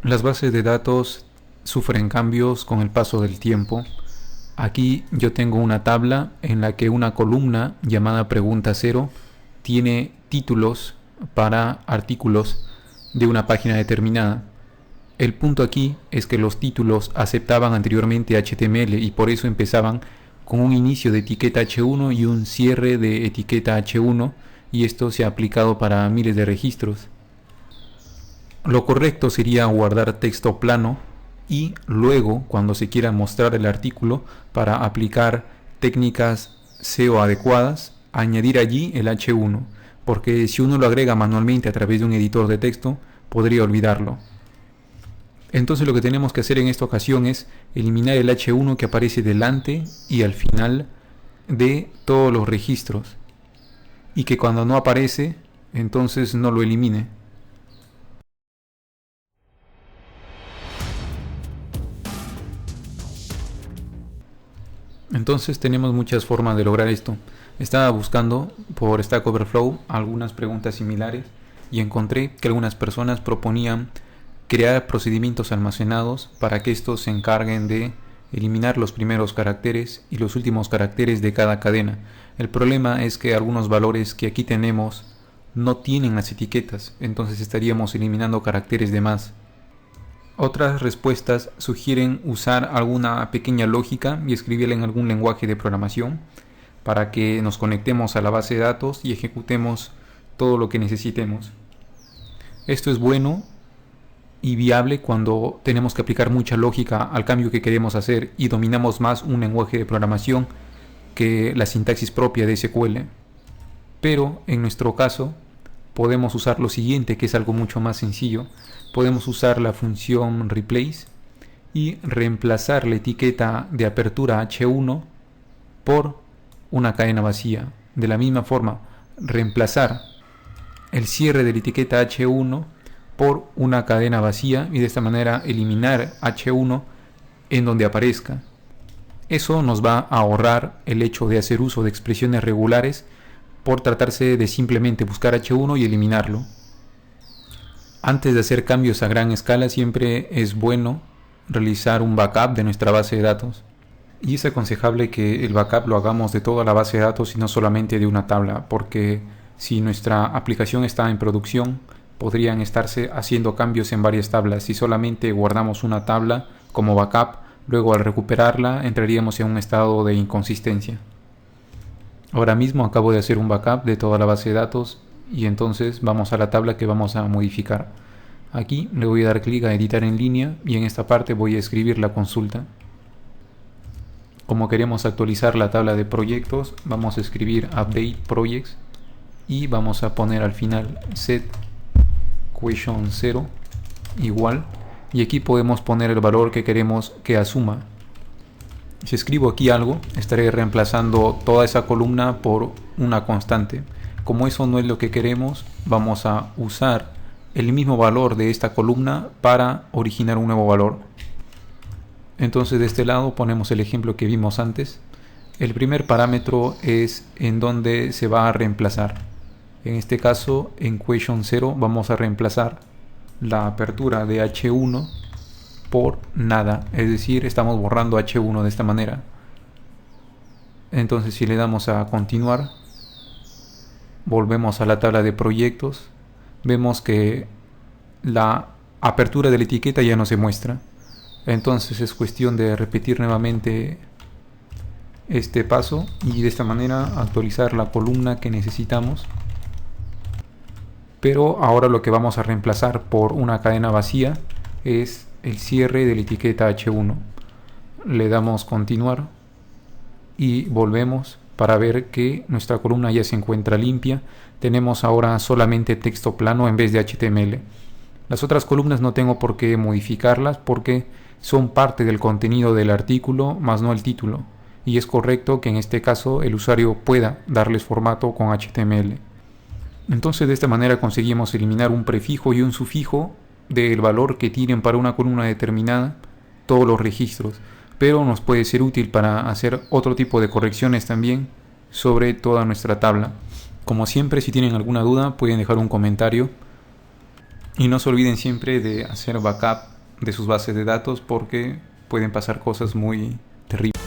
Las bases de datos sufren cambios con el paso del tiempo. Aquí yo tengo una tabla en la que una columna llamada pregunta cero tiene títulos para artículos de una página determinada. El punto aquí es que los títulos aceptaban anteriormente HTML y por eso empezaban con un inicio de etiqueta H1 y un cierre de etiqueta H1, y esto se ha aplicado para miles de registros. Lo correcto sería guardar texto plano y luego, cuando se quiera mostrar el artículo, para aplicar técnicas SEO adecuadas, añadir allí el H1, porque si uno lo agrega manualmente a través de un editor de texto, podría olvidarlo. Entonces lo que tenemos que hacer en esta ocasión es eliminar el H1 que aparece delante y al final de todos los registros, y que cuando no aparece, entonces no lo elimine. Entonces tenemos muchas formas de lograr esto. Estaba buscando por Stack Overflow algunas preguntas similares y encontré que algunas personas proponían crear procedimientos almacenados para que estos se encarguen de eliminar los primeros caracteres y los últimos caracteres de cada cadena. El problema es que algunos valores que aquí tenemos no tienen las etiquetas, entonces estaríamos eliminando caracteres de más. Otras respuestas sugieren usar alguna pequeña lógica y escribirla en algún lenguaje de programación para que nos conectemos a la base de datos y ejecutemos todo lo que necesitemos. Esto es bueno y viable cuando tenemos que aplicar mucha lógica al cambio que queremos hacer y dominamos más un lenguaje de programación que la sintaxis propia de SQL. Pero en nuestro caso podemos usar lo siguiente, que es algo mucho más sencillo. Podemos usar la función replace y reemplazar la etiqueta de apertura H1 por una cadena vacía. De la misma forma, reemplazar el cierre de la etiqueta H1 por una cadena vacía y de esta manera eliminar H1 en donde aparezca. Eso nos va a ahorrar el hecho de hacer uso de expresiones regulares por tratarse de simplemente buscar H1 y eliminarlo. Antes de hacer cambios a gran escala siempre es bueno realizar un backup de nuestra base de datos. Y es aconsejable que el backup lo hagamos de toda la base de datos y no solamente de una tabla, porque si nuestra aplicación está en producción, podrían estarse haciendo cambios en varias tablas. Si solamente guardamos una tabla como backup, luego al recuperarla entraríamos en un estado de inconsistencia. Ahora mismo acabo de hacer un backup de toda la base de datos y entonces vamos a la tabla que vamos a modificar. Aquí le voy a dar clic a editar en línea y en esta parte voy a escribir la consulta. Como queremos actualizar la tabla de proyectos, vamos a escribir update projects y vamos a poner al final set question 0 igual, y aquí podemos poner el valor que queremos que asuma. Si escribo aquí algo, estaré reemplazando toda esa columna por una constante. Como eso no es lo que queremos, vamos a usar el mismo valor de esta columna para originar un nuevo valor. Entonces de este lado ponemos el ejemplo que vimos antes. El primer parámetro es en donde se va a reemplazar. En este caso, en question 0 vamos a reemplazar la apertura de H1 por nada, es decir, estamos borrando H1 de esta manera. Entonces si le damos a continuar, volvemos a la tabla de proyectos, vemos que la apertura de la etiqueta ya no se muestra. Entonces es cuestión de repetir nuevamente este paso y de esta manera actualizar la columna que necesitamos. Pero ahora lo que vamos a reemplazar por una cadena vacía es el cierre de la etiqueta H1. Le damos continuar y volvemos para ver que nuestra columna ya se encuentra limpia. Tenemos ahora solamente texto plano en vez de HTML. Las otras columnas no tengo por qué modificarlas porque son parte del contenido del artículo, más no el título. Y es correcto que en este caso el usuario pueda darles formato con HTML. Entonces de esta manera conseguimos eliminar un prefijo y un sufijo del valor que tienen para una columna determinada todos los registros, pero nos puede ser útil para hacer otro tipo de correcciones también sobre toda nuestra tabla. Como siempre, si tienen alguna duda pueden dejar un comentario. Y no se olviden siempre de hacer backup de sus bases de datos porque pueden pasar cosas muy terribles.